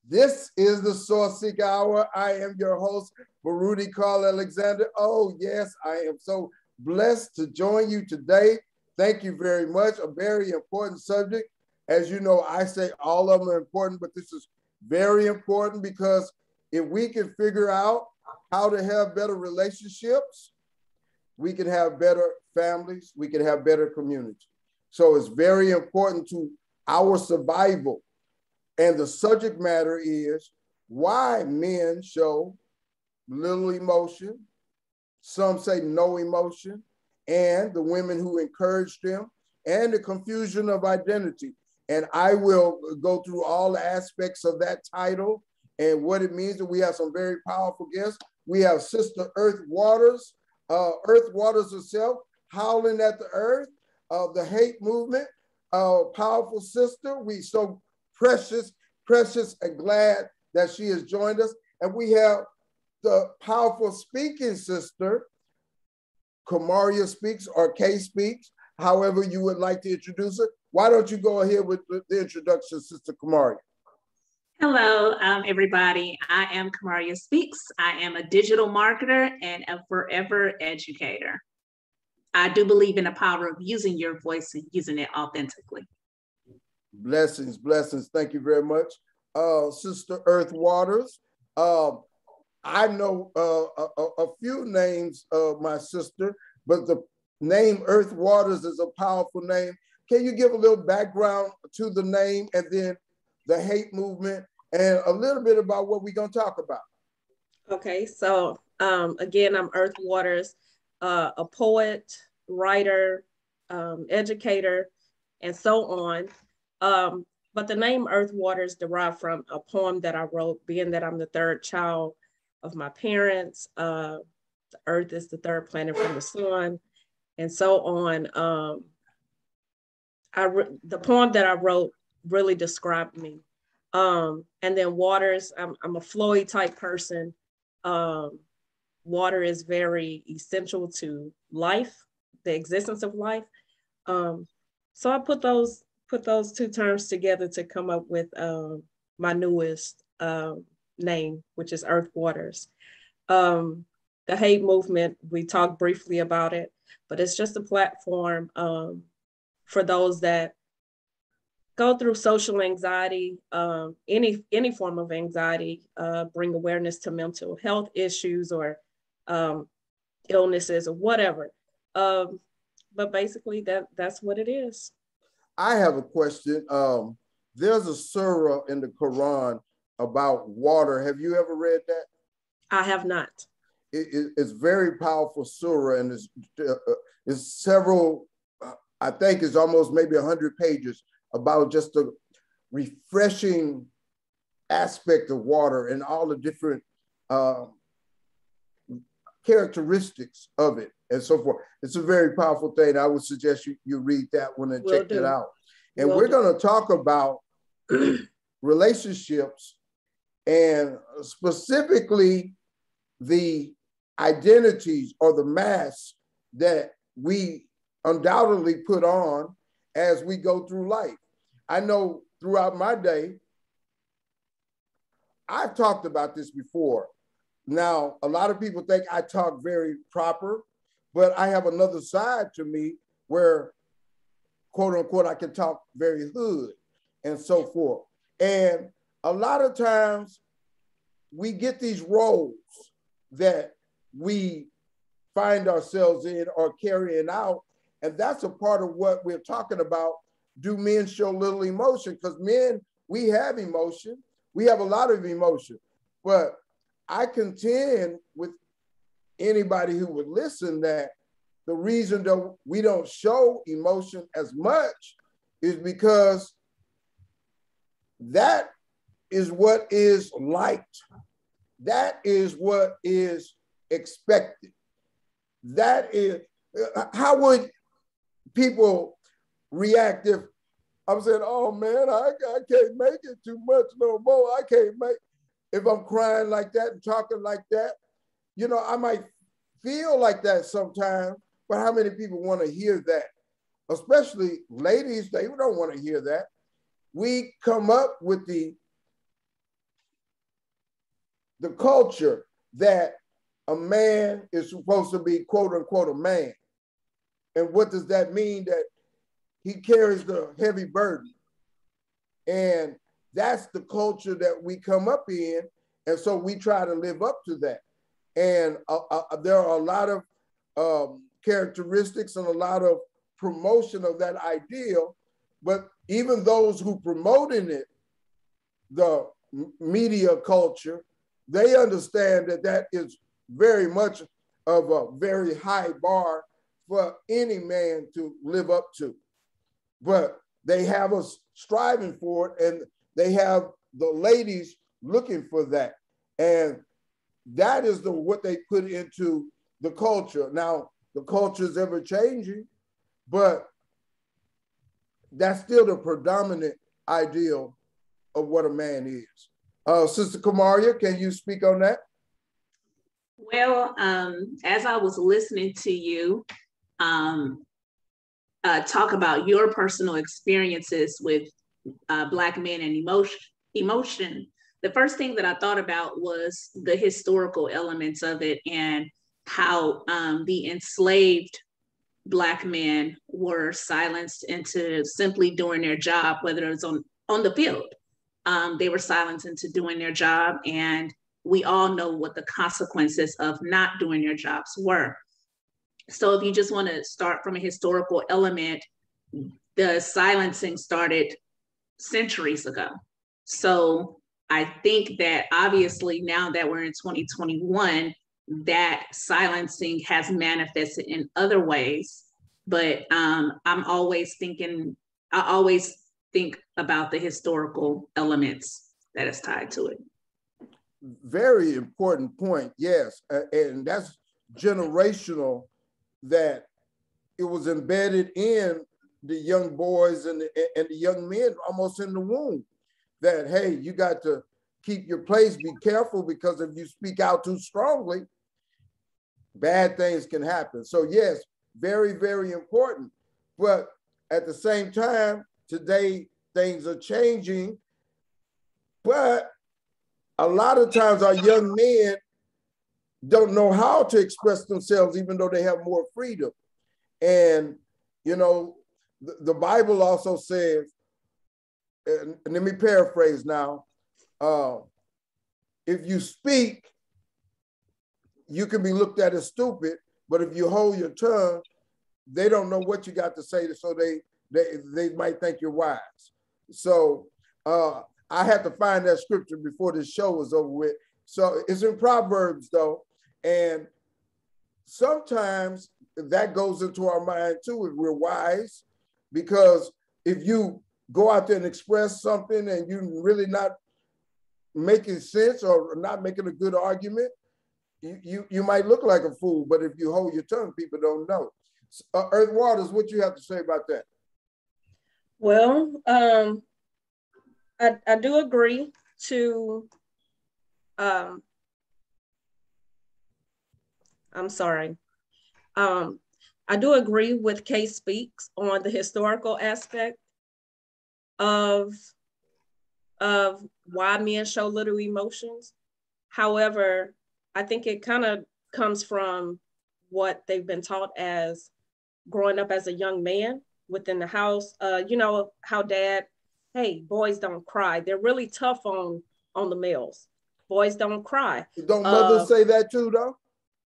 This is the Sourceseeker Hour. I am your host, Baruti Carl Alexander. Oh, yes, I am so blessed to join you today. Thank you very much. A very important subject. As you know, I say all of them are important, but this is very important because if we can figure out how to have better relationships, we can have better families, we can have better communities. So it's very important to our survival. And the subject matter is why men show little emotion, some say no emotion, and the women who encourage them, and the confusion of identity. And I will go through all the aspects of that title and what it means. And we have some very powerful guests. We have Sister Earth Waters herself, howling at the earth, the hate movement, powerful sister. We so precious and glad that she has joined us. And we have the powerful speaking sister, Kamaria Speaks or Kay Speaks, however you would like to introduce her. Why don't you go ahead with the introduction, Sister Kamaria? Hello, everybody. I am Kamaria Speaks. I am a digital marketer and a forever educator. I do believe in the power of using your voice and using it authentically. Blessings, blessings. Thank you very much. Sister Earth Waters. I know a few names of my sister, but the name Earth Waters is a powerful name. Can you give a little background to the name and then the hate movement and a little bit about what we're going to talk about? Okay, so again, I'm Earth Waters, a poet, writer, educator, and so on. But the name Earth Waters derived from a poem that I wrote, being that I'm the third child of my parents. The Earth is the third planet from the sun, and so on. The poem that I wrote really described me. And then waters, I'm a flowy type person. Water is very essential to life, the existence of life. So I put those two terms together to come up with my newest name, which is Earth Waters. The hate movement, we talked briefly about it, but it's just a platform for those that go through social anxiety, any form of anxiety, bring awareness to mental health issues or illnesses or whatever. But basically that's what it is. I have a question. There's a surah in the Quran about water. Have you ever read that? I have not. It's very powerful surah, and it's several, I think it's almost maybe 100 pages about just the refreshing aspect of water and all the different characteristics of it and so forth. It's a very powerful thing. I would suggest you read that one and check it out. And we're going to talk about relationships and specifically the identities or the masks that we undoubtedly put on as we go through life. I know throughout my day, I've talked about this before. Now, a lot of people think I talk very proper, but I have another side to me where, quote unquote, I can talk very hood and so forth. And a lot of times we get these roles that we find ourselves in or carrying out. And that's a part of what we're talking about. Do men show little emotion? Because men, we have emotion. We have a lot of emotion. But I contend with anybody who would listen that the reason that we don't show emotion as much is because that is what is liked. That is what is expected. That is, how would people react if I'm saying, oh man, I can't make it too much no more. I can't make, if I'm crying like that and talking like that, you know, I might feel like that sometimes, but how many people want to hear that? Especially ladies, they don't want to hear that. we come up with the culture that a man is supposed to be, quote unquote, a man. And what does that mean? That he carries the heavy burden. And that's the culture that we come up in. And so we try to live up to that. And there are a lot of characteristics and a lot of promotion of that ideal. But even those who promoting it, the media culture, they understand that that is very much of a very high bar for any man to live up to. But they have us striving for it, and they have the ladies looking for that. And that is what they put into the culture. Now, the culture is ever changing, but that's still the predominant ideal of what a man is. Sister Kamaria, can you speak on that? Well, as I was listening to you talk about your personal experiences with Black men and emotion, the first thing that I thought about was the historical elements of it and how the enslaved Black men were silenced into simply doing their job, whether it's on the field. They were silenced into doing their job, and we all know what the consequences of not doing their jobs were. So if you just want to start from a historical element, the silencing started centuries ago. So I think that obviously now that we're in 2021, that silencing has manifested in other ways. But I always think about the historical elements that is tied to it. Very important point, yes. And that's generational, that it was embedded in the young boys and the young men almost in the womb, that, hey, you got to keep your place, be careful, because if you speak out too strongly, bad things can happen. So yes, very, very important. But at the same time, today things are changing, but a lot of times our young men don't know how to express themselves, even though they have more freedom. And, you know, the Bible also says, and let me paraphrase now, if you speak, you can be looked at as stupid, but if you hold your tongue, they don't know what you got to say, so they might think you're wise. So I had to find that scripture before this show was over with. So it's in Proverbs though. And sometimes that goes into our mind too, if we're wise, because if you go out there and express something and you're really not making sense or not making a good argument, you might look like a fool, but if you hold your tongue, people don't know. Earth Waters, what you have to say about that? Well, I do agree to, I'm sorry. I do agree with Kay Speaks on the historical aspect of why men show little emotions. However, I think it kind of comes from what they've been taught as growing up as a young man within the house. You know, how dad, hey, boys don't cry. They're really tough on the males. Boys don't cry. Don't mothers say that too, though?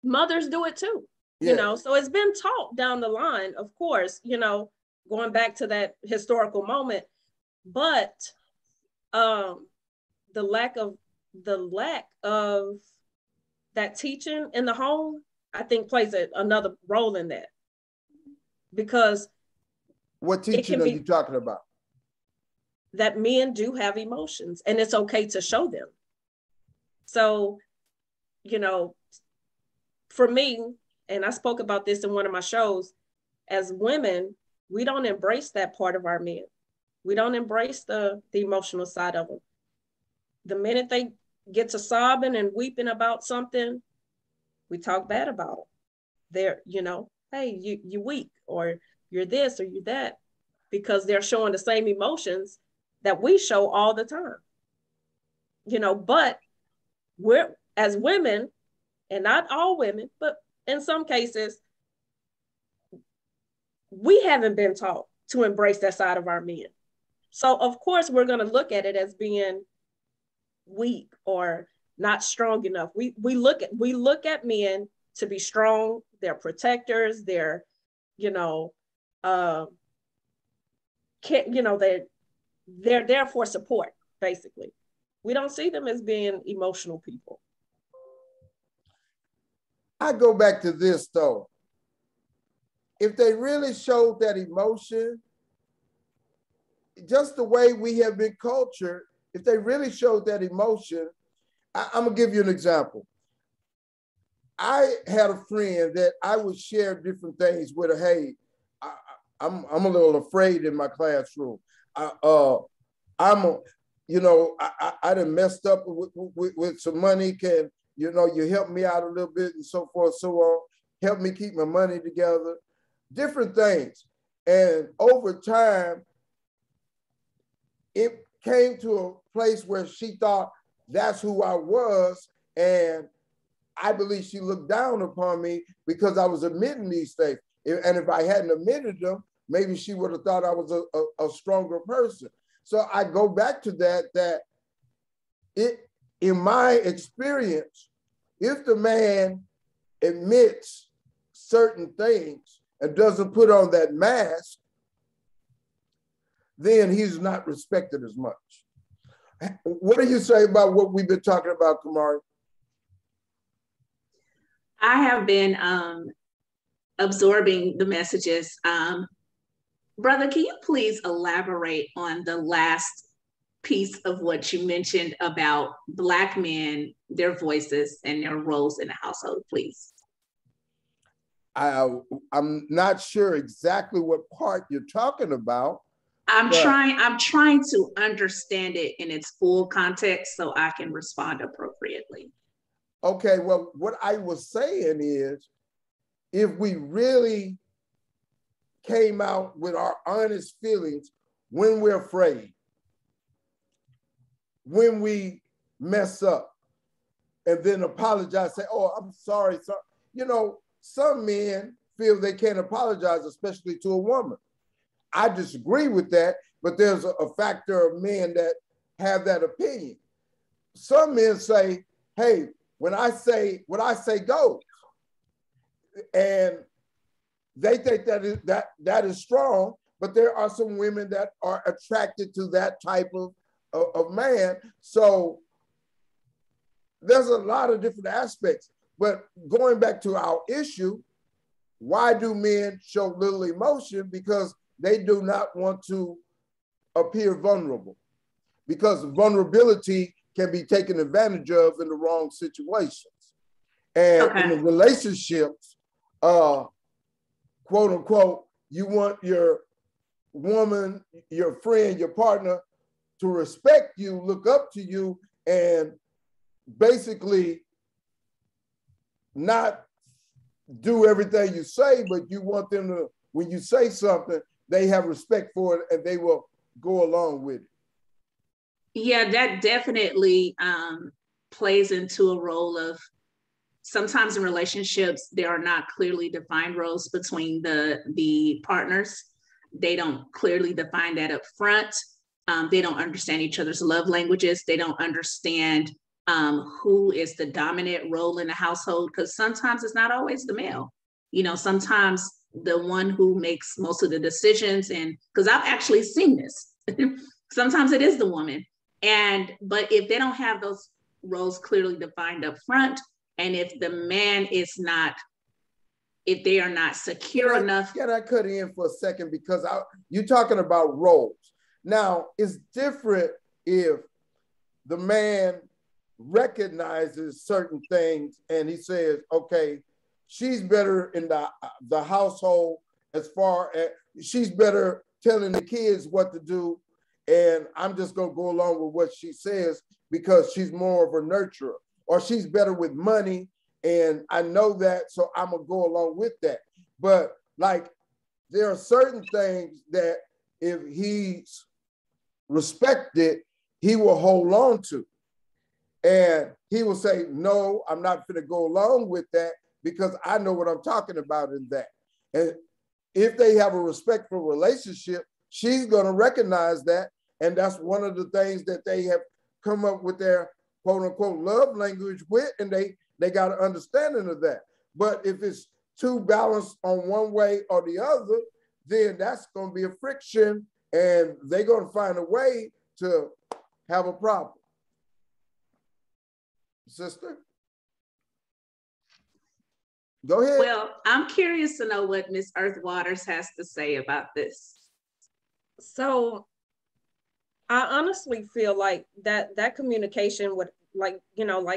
Mothers do it too, yeah. You know, so it's been taught down the line, of course, you know, going back to that historical moment. But the lack of that teaching in the home, I think plays another role in that. Because what teaching are you talking about? That men do have emotions and it's okay to show them. So, you know, for me, and I spoke about this in one of my shows, as women, we don't embrace that part of our men. We don't embrace the emotional side of them. The minute they get to sobbing and weeping about something, we talk bad about them. They're, you know, hey, you weak, or you're this or you're that, because they're showing the same emotions that we show all the time. You know, but we're, as women, and not all women, but in some cases, we haven't been taught to embrace that side of our men. So of course, we're going to look at it as being weak or not strong enough. We look at men to be strong. They're protectors. They're, you know, they're there for support, basically. We don't see them as being emotional people. I go back to this though. If they really showed that emotion, just the way we have been cultured, if they really showed that emotion, I'm gonna give you an example. I had a friend that I would share different things with her. Hey, I'm a little afraid in my classroom. I done messed up with some money. Can you help me out a little bit and so forth, so on. Help me keep my money together. Different things. And over time, it came to a place where she thought that's who I was. And I believe she looked down upon me because I was admitting these things. And if I hadn't admitted them, maybe she would have thought I was a stronger person. So I go back to that in my experience, if the man admits certain things and doesn't put on that mask, then he's not respected as much. What do you say about what we've been talking about, Kamaria? I have been absorbing the messages. Brother, can you please elaborate on the last piece of what you mentioned about Black men, their voices and their roles in the household, please? I'm not sure exactly what part you're talking about. I'm trying to understand it in its full context so I can respond appropriately. Okay, well, what I was saying is, if we really came out with our honest feelings when we're afraid, when we mess up, and then apologize, say, oh, I'm sorry. So, some men feel they can't apologize, especially to a woman. I disagree with that, but there's a factor of men that have that opinion. Some men say, hey, when I say what I say goes. And they think that is strong, but there are some women that are attracted to that type of man. So there's a lot of different aspects. But going back to our issue, why do men show little emotion? Because they do not want to appear vulnerable, because vulnerability can be taken advantage of in the wrong situations. And in the relationships, quote unquote, you want your woman, your friend, your partner to respect you, look up to you, and basically not do everything you say, but you want them to, when you say something, they have respect for it and they will go along with it. Yeah, that definitely plays into a role of, sometimes in relationships, there are not clearly defined roles between the partners. They don't clearly define that up front. They don't understand each other's love languages. They don't understand who is the dominant role in the household, because sometimes it's not always the male. Sometimes the one who makes most of the decisions, and because I've actually seen this, sometimes it is the woman. But if they don't have those roles clearly defined up front, and if the man is not, if they are not secure enough. Can I cut in for a second? Because you're talking about roles. Now, it's different if the man recognizes certain things and he says, okay, she's better in the household, as far as she's better telling the kids what to do, and I'm just going to go along with what she says because she's more of a nurturer. Or she's better with money, and I know that, so I'm going to go along with that. But like, there are certain things that if he's respected, he will hold on to. And he will say, no, I'm not going to go along with that because I know what I'm talking about in that. And if they have a respectful relationship, she's going to recognize that. And that's one of the things that they have come up with their quote unquote love language with, and they got an understanding of that. But if it's too balanced on one way or the other, then that's going to be a friction, and they're going to find a way to have a problem. Sister? Go ahead. Well, I'm curious to know what Miss Earth Waters has to say about this. So I honestly feel like that communication would, like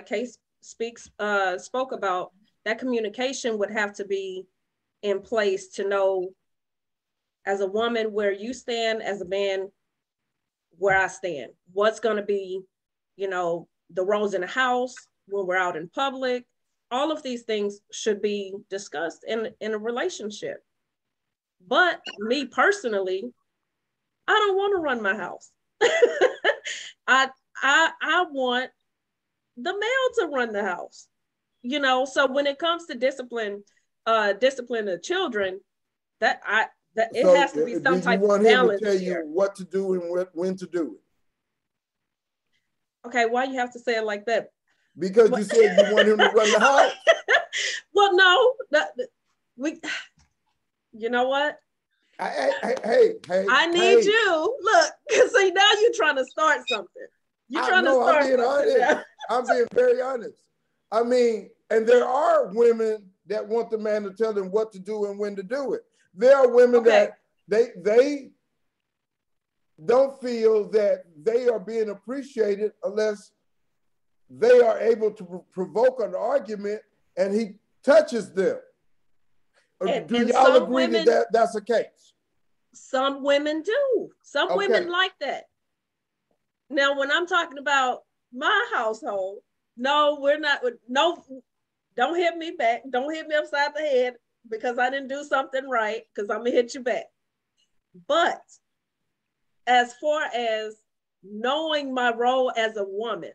Kay spoke about, that communication would have to be in place to know, as a woman, where you stand, as a man, where I stand. What's going to be, the roles in the house, when we're out in public. All of these things should be discussed in a relationship. But me personally, I don't want to run my house. I want the male to run the house. So when it comes to discipline of children, it has to be some type of balance. You want him to tell you what to do and when to do it? Okay, why you have to say it like that? Because you said you want him to run the house. Well, no, you know what? Hey, I need you. Look, see, now you're trying to start something. You're trying to start something. I'm being honest. I'm being very honest. I mean, and there are women that want the man to tell them what to do and when to do it. There are women that they don't feel that they are being appreciated unless they are able to provoke an argument and he touches them. Do y'all agree that that's the case? Some women do. Some women like that. Now, when I'm talking about my household, no, we're not. No, don't hit me back. Don't hit me upside the head because I didn't do something right, because I'm going to hit you back. But as far as knowing my role as a woman,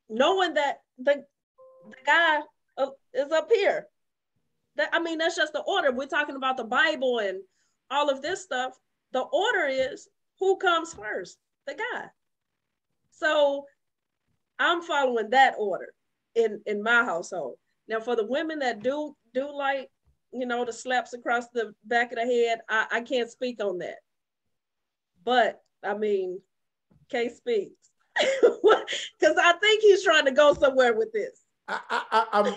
knowing that the guy is up here. That's just the order. We're talking about the Bible and all of this stuff. The order is who comes first? The guy. So I'm following that order in my household. Now, for the women that do like, the slaps across the back of the head, I can't speak on that. But Kay speaks. Because I think he's trying to go somewhere with this.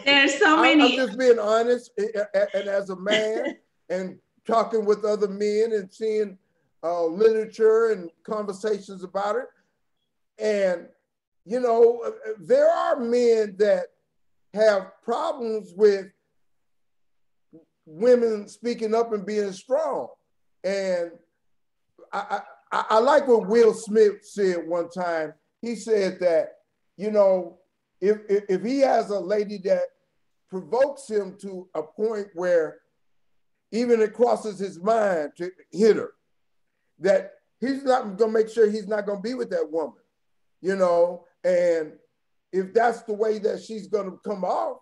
There's so many. I'm just being honest, and as a man, and talking with other men and seeing literature and conversations about it. And, there are men that have problems with women speaking up and being strong. And I like what Will Smith said one time. He said that, if he has a lady that provokes him to a point where even it crosses his mind to hit her, that he's not going to make sure he's not going to be with that woman, and if that's the way that she's going to come off,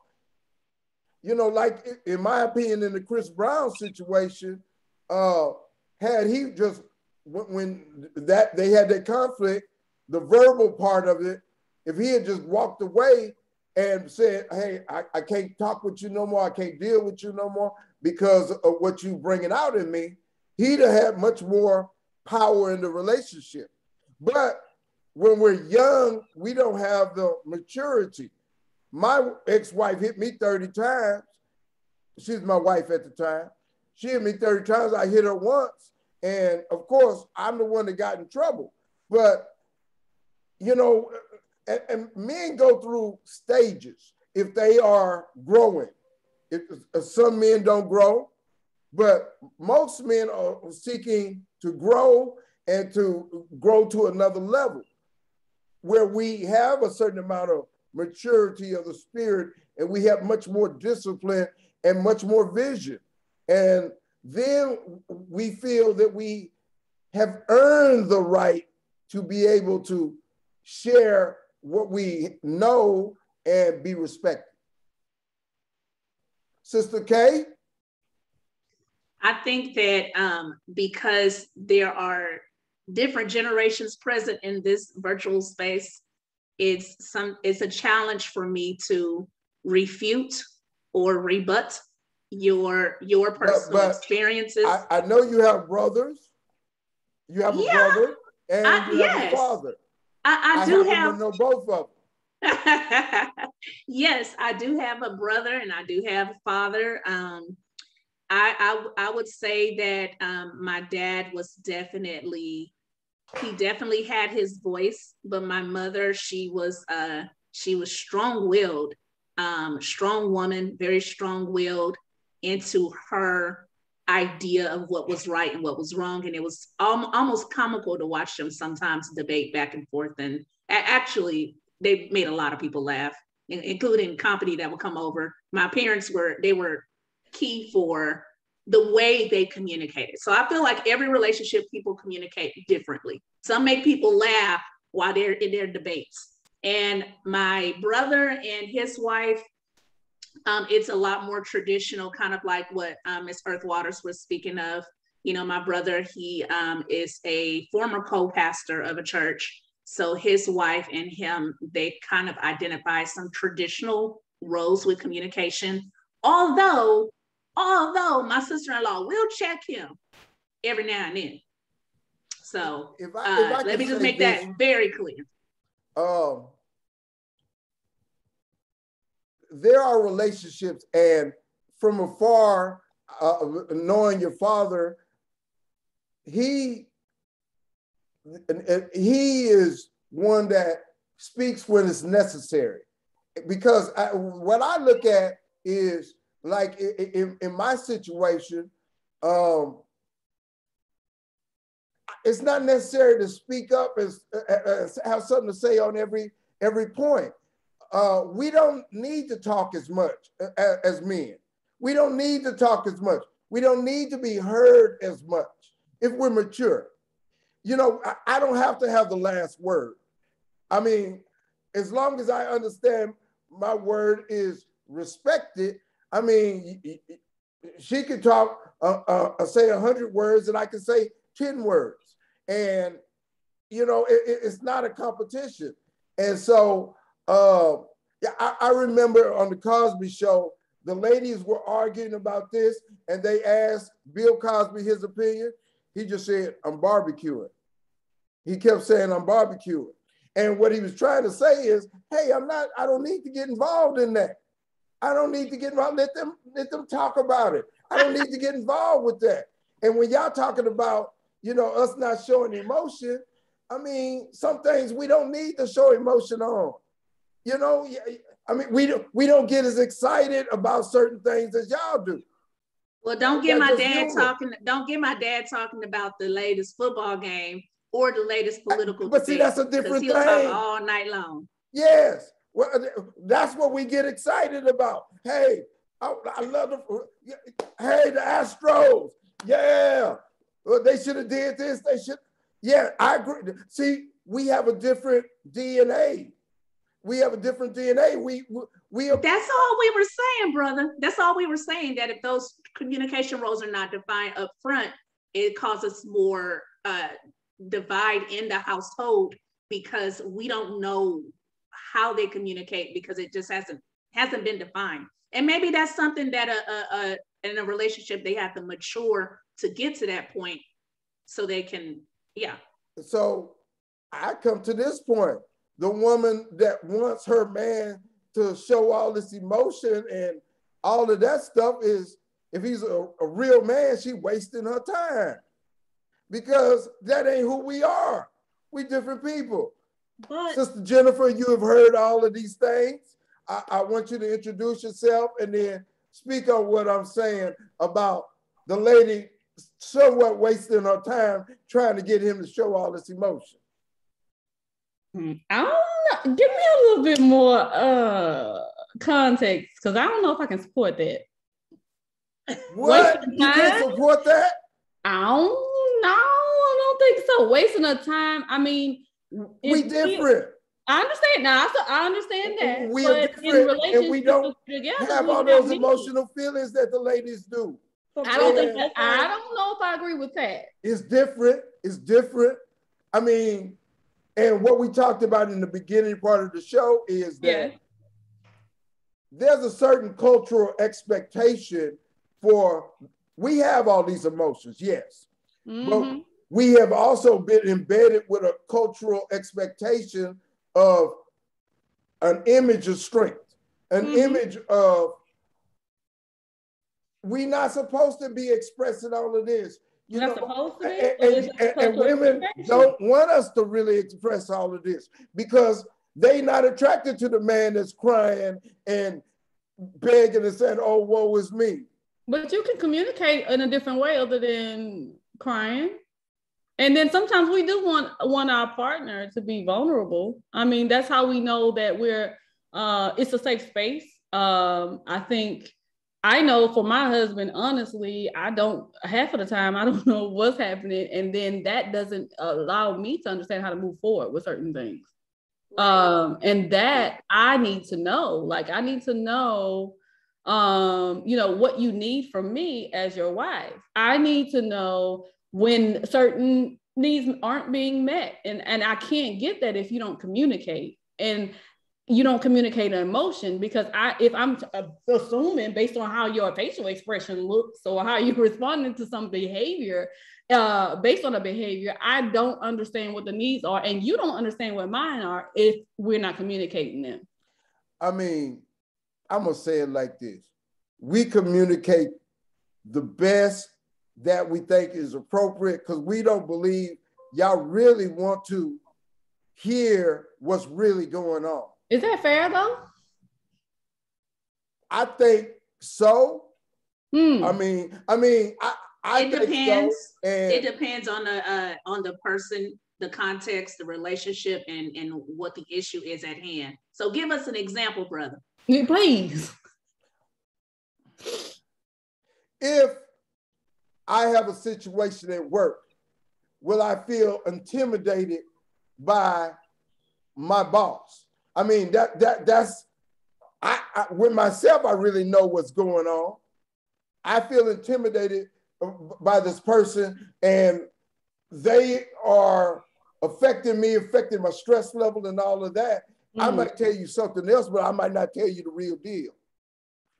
like in my opinion, in the Chris Brown situation, had he just, when they had that conflict, the verbal part of it, if he had just walked away and said, hey, I can't talk with you no more, I can't deal with you no more because of what you bringing out in me, he'd have had much more power in the relationship. But when we're young, we don't have the maturity. My ex-wife hit me 30 times. She's my wife at the time. She hit me 30 times, I hit her once. And of course, I'm the one that got in trouble. But, and men go through stages if they are growing. Some men don't grow, but most men are seeking to grow and to grow to another level where we have a certain amount of maturity of the spirit and we have much more discipline and much more vision. And then we feel that we have earned the right to be able to share what we know and be respected. Sister Kay? I think that because there are different generations present in this virtual space, it's a challenge for me to refute or rebut your personal experiences. I know you have brothers. You have a brother and you have a father. I do have to know both of them. Yes, I do have a brother and I do have a father. I would say that my dad was definitely had his voice, but my mother, she was strong-willed, strong woman, very strong-willed into her idea of what was right and what was wrong. And it was almost comical to watch them sometimes debate back and forth. And actually, they made a lot of people laugh, including company that would come over. My parents were key for the way they communicated. So I feel like every relationship, people communicate differently. Some make people laugh while they're in their debates. And my brother and his wife, it's a lot more traditional, kind of like what Ms. Earth Waters was speaking of. You know, my brother, he is a former co-pastor of a church. So his wife and him, they kind of identify some traditional roles with communication. Although my sister-in-law will check him every now and then. So if I let me just make that very clear. There are relationships, and from afar, knowing your father, he is one that speaks when it's necessary. Because what I look at is, like in my situation, it's not necessary to speak up and have something to say on every point. We don't need to talk as much as men. We don't need to talk as much. We don't need to be heard as much if we're mature. You know, I don't have to have the last word. I mean, as long as I understand my word is respected, I mean, she could talk, say 100 words and I can say 10 words. And, you know, it's not a competition. And so, I remember on the Cosby Show, the ladies were arguing about this and they asked Bill Cosby his opinion. He just said, I'm barbecuing. He kept saying, I'm barbecuing. And what he was trying to say is, hey, I don't need to get involved in that. I don't need to get involved. Let them talk about it. I don't need to get involved with that. And when y'all talking about, you know, us not showing emotion, I mean, some things we don't need to show emotion on. You know, I mean, we don't get as excited about certain things as y'all do. Well, don't get my dad talking about the latest football game or the latest political debate. But see, that's a different thing. He'll talk all night long. Yes. Well, that's what we get excited about. Hey, I love the Astros. Yeah. Well, they should have did this. They should. Yeah, I agree. See, we have a different DNA. We have a different DNA. We are. That's all we were saying, brother. That's all we were saying, that if those communication roles are not defined up front, it causes more divide in the household because we don't know how they communicate because it just hasn't been defined. And maybe that's something that in a relationship they have to mature to get to that point so they can, yeah. So I come to this point. The woman that wants her man to show all this emotion and all of that stuff is, if he's a real man, she's wasting her time because that ain't who we are. We different people. But Sister Jennifer, you have heard all of these things. I want you to introduce yourself and then speak on what I'm saying about the lady somewhat wasting her time trying to get him to show all this emotion. I don't know. Give me a little bit more context because I don't know if I can support that. What? You can't support that? I don't don't think so. Wasting of time. I mean, we different. I understand now. I understand that. We but are different, and we don't have all those emotional feelings that the ladies do. I don't think that. I don't know if I agree with that. It's different. It's different. I mean, and what we talked about in the beginning part of the show is that there's a certain cultural expectation for, we have all these emotions, yes, but we have also been embedded with a cultural expectation of an image of strength, an image of, we're not supposed to be expressing all of this. You know, supposed to be? And women don't want us to really express all of this because they not attracted to the man that's crying and begging and saying, oh, woe is me. But you can communicate in a different way other than crying. And then sometimes we do want our partner to be vulnerable. I mean, that's how we know that it's a safe space. I know for my husband, honestly, half of the time, I don't know what's happening. And then that doesn't allow me to understand how to move forward with certain things. And that I need to know, I need to know, what you need from me as your wife. I need to know when certain needs aren't being met. And I can't get that if you don't communicate. And you don't communicate an emotion, because if I'm assuming based on how your facial expression looks or how you're responding to some behavior, based on a behavior, I don't understand what the needs are, and you don't understand what mine are if we're not communicating them. I mean, I'm gonna say it like this: we communicate the best that we think is appropriate because we don't believe y'all really want to hear what's really going on. Is that fair though? I think so. I mean, I it think depends. So, it depends on the person, the context, the relationship, and what the issue is at hand. So give us an example, brother. Yeah, please. If I have a situation at work, will I feel intimidated by my boss? I mean, that's with myself, I really know what's going on. I feel intimidated by this person, and they are affecting me, affecting my stress level and all of that. I might tell you something else, but I might not tell you the real deal.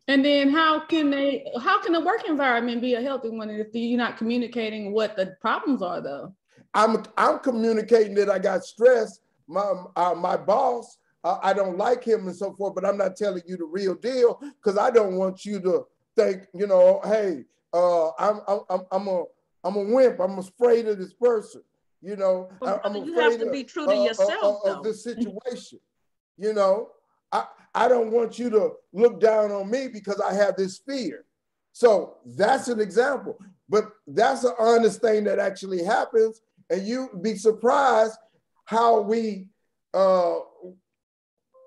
And then how can the work environment be a healthy one if you're not communicating what the problems are though? I'm communicating that I got stress. My boss, I don't like him and so forth, but I'm not telling you the real deal because I don't want you to think, hey, I'm a wimp. I'm afraid of this person. I'm afraid have to be true to yourself of this situation. I don't want you to look down on me because I have this fear. So that's an example, but that's an honest thing that actually happens, and you'd be surprised how we.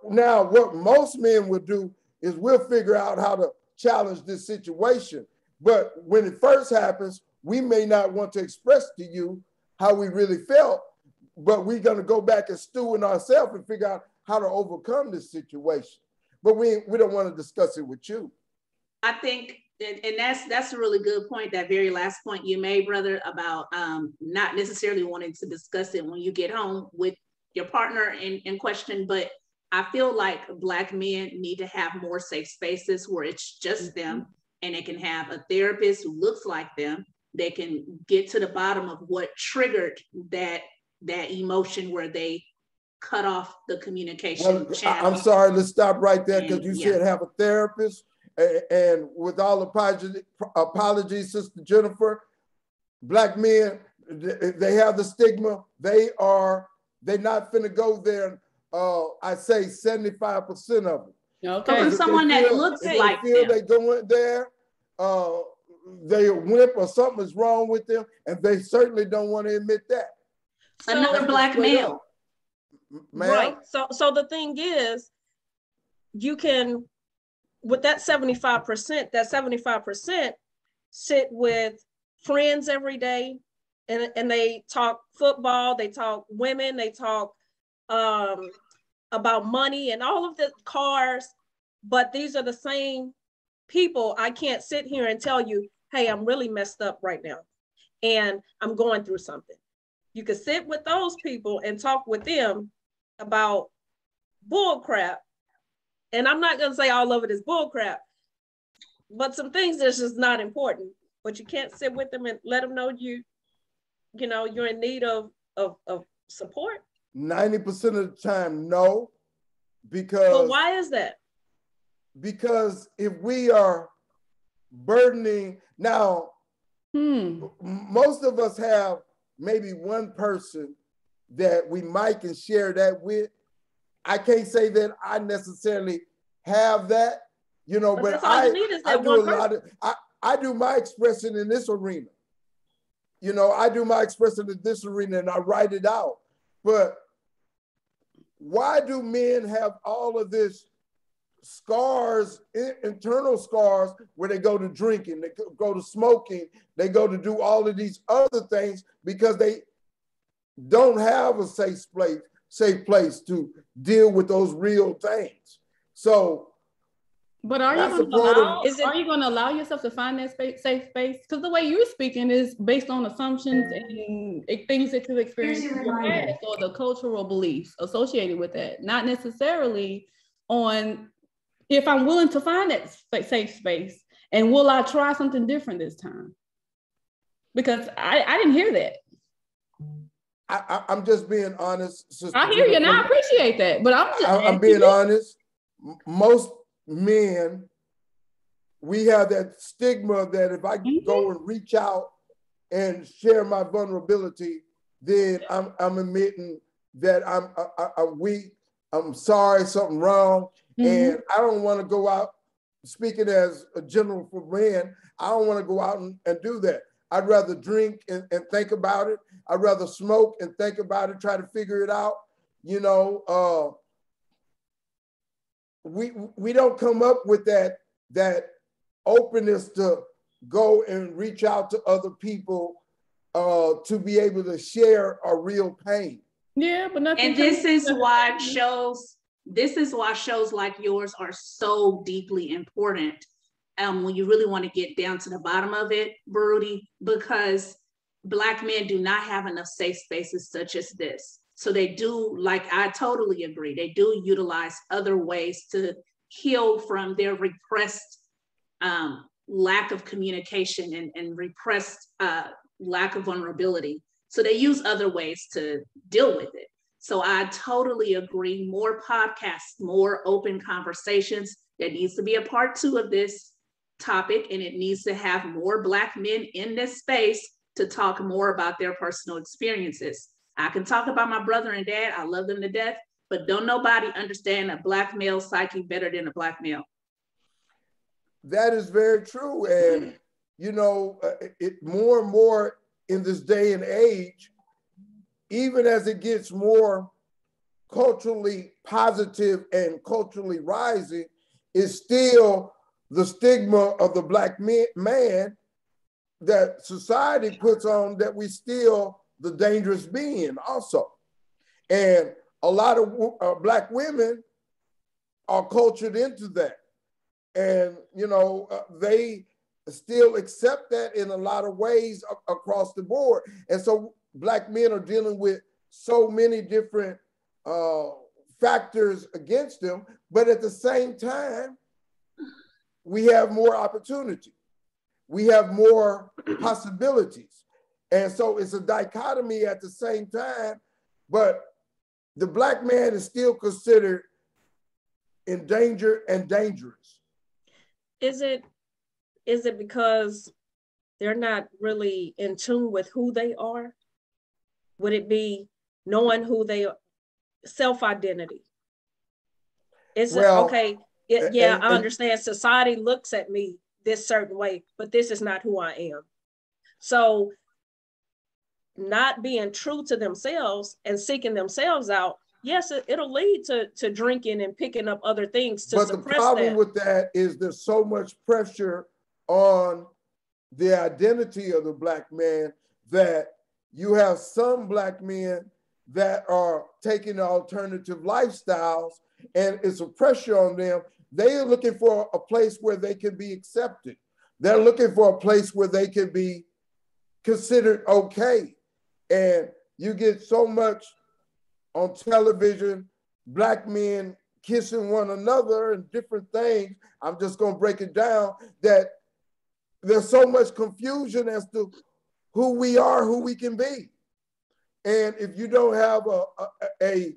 Now, what most men would do is we'll figure out how to challenge this situation. But when it first happens, we may not want to express to you how we really felt, but we're going to go back and stew in ourselves and figure out how to overcome this situation. But we don't want to discuss it with you. I think, and that's a really good point, that very last point you made, brother, about not necessarily wanting to discuss it when you get home with your partner in question, but I feel like Black men need to have more safe spaces where it's just them, and they can have a therapist who looks like them. They can get to the bottom of what triggered that emotion where they cut off the communication channel. I'm sorry, let's stop right there because you said have a therapist. And with all apologies, Sister Jennifer, Black men, they have the stigma. They're not finna go there. I say 75% of them. Okay. From someone that looks like them. They going there, they a wimp or something is wrong with them, and they certainly don't want to admit that. Another Black male. Right. So the thing is, you can, with that 75%, sit with friends every day, and they talk football, they talk women, they talk about money and all of the cars, but these are the same people. I can't sit here and tell you, hey, I'm really messed up right now and I'm going through something. You could sit with those people and talk with them about bull crap. And I'm not going to say all of it is bull crap, but some things that's just not important. But you can't sit with them and let them know you're in need of support. 90% of the time, no. Because But why is that? Because if we are burdening now, most of us have maybe one person that we might can share that with. I can't say that I necessarily have that, but I do a lot of, I do my expression in this arena. I do my expression in this arena and I write it out. But why do men have all of this scars, internal scars, where they go to drinking, they go to smoking, they go to do all of these other things because they don't have a safe place to deal with those real things. So, but are you going to allow yourself to find that safe space? Because the way you're speaking is based on assumptions and things that you've experienced in your past or the cultural beliefs associated with that, not necessarily on if I'm willing to find that safe space and will I try something different this time? Because I didn't hear that. I'm just being honest. Sister I hear you, and I appreciate that. But I'm being honest. Most men, we have that stigma that if I go and reach out and share my vulnerability, then I'm admitting that I'm weak. I'm sorry, something wrong, and I don't want to go out. Speaking as a general for men, I don't want to go out and do that. I'd rather drink and think about it. I'd rather smoke and think about it, try to figure it out. We don't come up with that openness to go and reach out to other people to be able to share a real pain. Yeah, but nothing. And this is why shows like yours are so deeply important. When you really want to get down to the bottom of it, Baruti, because Black men do not have enough safe spaces such as this. So they do, like, I totally agree. They do utilize other ways to heal from their repressed lack of communication and repressed lack of vulnerability. So they use other ways to deal with it. So I totally agree. More podcasts, more open conversations. There needs to be a part 2 of this topic, and it needs to have more Black men in this space to talk more about their personal experiences. I can talk about my brother and dad. I love them to death, but don't nobody understand a Black male psyche better than a Black male. That is very true. And, it more and more in this day and age, even as it gets more culturally positive and culturally rising, is still the stigma of the Black man that society puts on, that we still the dangerous being also. And a lot of Black women are cultured into that. And, they still accept that in a lot of ways across the board. And so Black men are dealing with so many different factors against them, but at the same time, we have more opportunity. We have more possibilities. And so it's a dichotomy at the same time, but the Black man is still considered endangered and dangerous. Is it because they're not really in tune with who they are? Would it be knowing who they are, self-identity? I understand society looks at me this certain way, but this is not who I am. So not being true to themselves and seeking themselves out, yes, it'll lead to drinking and picking up other things to suppress that. But the problem with that is there's so much pressure on the identity of the Black man that you have some Black men that are taking alternative lifestyles, and it's a pressure on them. They are looking for a place where they can be accepted. They're looking for a place where they can be considered okay. And you get so much on television, Black men kissing one another and different things. I'm just going to break it down, that there's so much confusion as to who we are, who we can be. And if you don't have a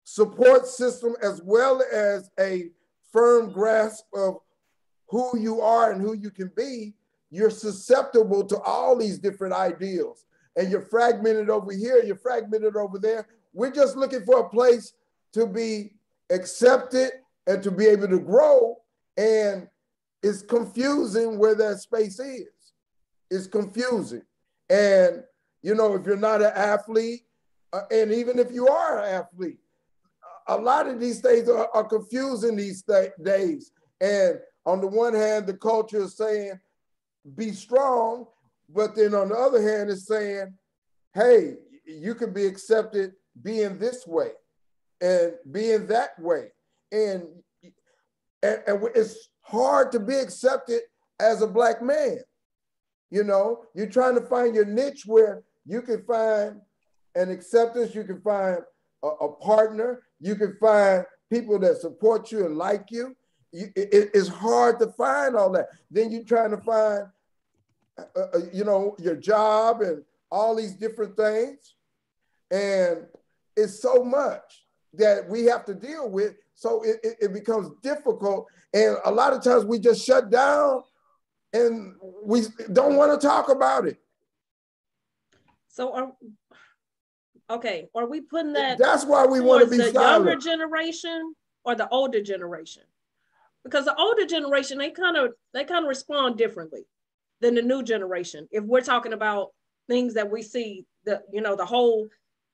support system as well as a firm grasp of who you are and who you can be, you're susceptible to all these different ideals. And you're fragmented over here, you're fragmented over there. We're just looking for a place to be accepted and to be able to grow. And it's confusing where that space is. It's confusing. And, you know, if you're not an athlete, and even if you are an athlete, a lot of these things are confusing these days. And on the one hand, the culture is saying, be strong. But then on the other hand, it's saying, hey, you can be accepted being this way and being that way. And it's hard to be accepted as a Black man. You know, you're trying to find your niche where you can find an acceptance, you can find a partner, you can find people that support you and like you. It's hard to find all that. Then you're trying to find, you know, your job and all these different things. And it's so much that we have to deal with. So it becomes difficult. And a lot of times we just shut down and we don't want to talk about it. So are we putting that? That's why we want to be the silent. younger generation or the older generation? Because the older generation, they kind of respond differently than the new generation. If we're talking about things that we see, the whole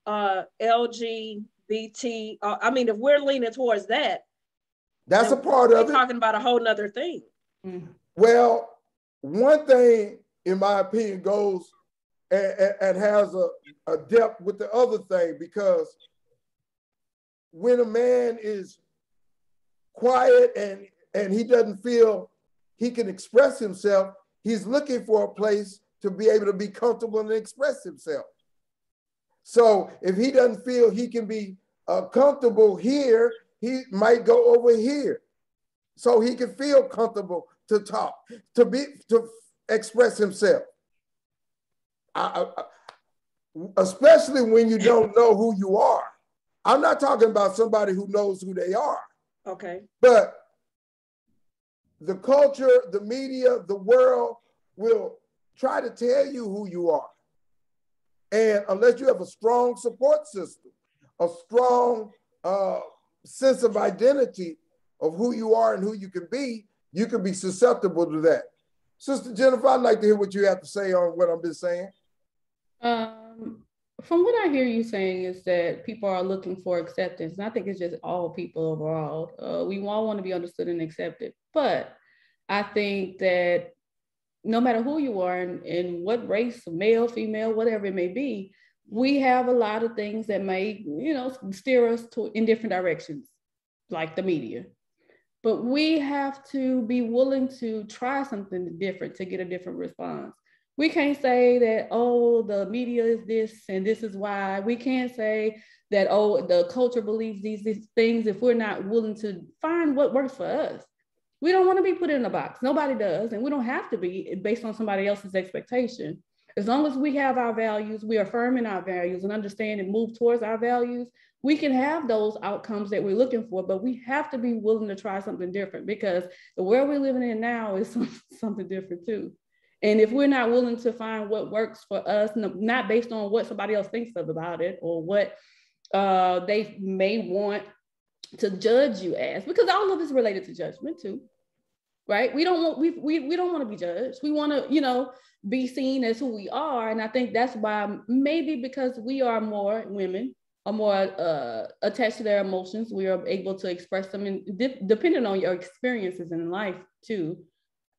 LGBT, I mean, if we're leaning towards that, that's a part of it. We're talking about a whole nother thing. Mm-hmm. Well, one thing, in my opinion, goes and has a depth with the other thing, because when a man is quiet and he doesn't feel he can express himself, he's looking for a place to be able to be comfortable and express himself. So if he doesn't feel he can be comfortable here, he might go over here so he can feel comfortable to talk, to express himself. Especially when you don't know who you are. I'm not talking about somebody who knows who they are. Okay. But the culture, the media, the world will try to tell you who you are. And unless you have a strong support system, a strong sense of identity of who you are and who you can be susceptible to that. Sister Jennifer, I'd like to hear what you have to say on what I've been saying. From what I hear you saying is that people are looking for acceptance. And I think it's just all people overall. We all want to be understood and accepted. But I think that no matter who you are and what race, male, female, whatever it may be, we have a lot of things that may, steer us in different directions, like the media. But we have to be willing to try something different to get a different response. We can't say that, oh, the media is this and this is why. We can't say that, oh, the culture believes these things if we're not willing to find what works for us. We don't want to be put in a box. Nobody does. And we don't have to be based on somebody else's expectation. As long as we have our values, we are firm in our values and understand and move towards our values, we can have those outcomes that we're looking for, but we have to be willing to try something different, because the world we're living in now is something different too. And if we're not willing to find what works for us, not based on what somebody else thinks about it or what they may want to judge you as, because all of it's related to judgment too, right? We don't want to be judged. We want to, be seen as who we are. And I think that's why, maybe because we are more women, are more attached to their emotions, we are able to express them, and depending on your experiences in life too.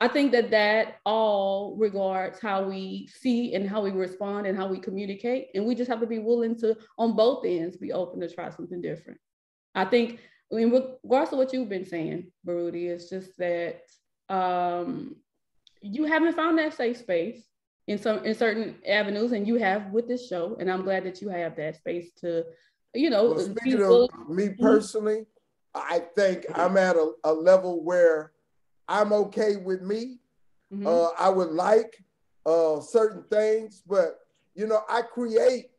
I think that all regards how we see and how we respond and how we communicate. And we just have to be willing to, on both ends, be open to try something different. I think, I mean, regardless of what you've been saying, Baruti, it's just that you haven't found that safe space in certain avenues, and you have with this show. And I'm glad that you have that space to, you know. Well, speaking of me personally, I think I'm at a level where I'm okay with me. I would like certain things, but you know, I create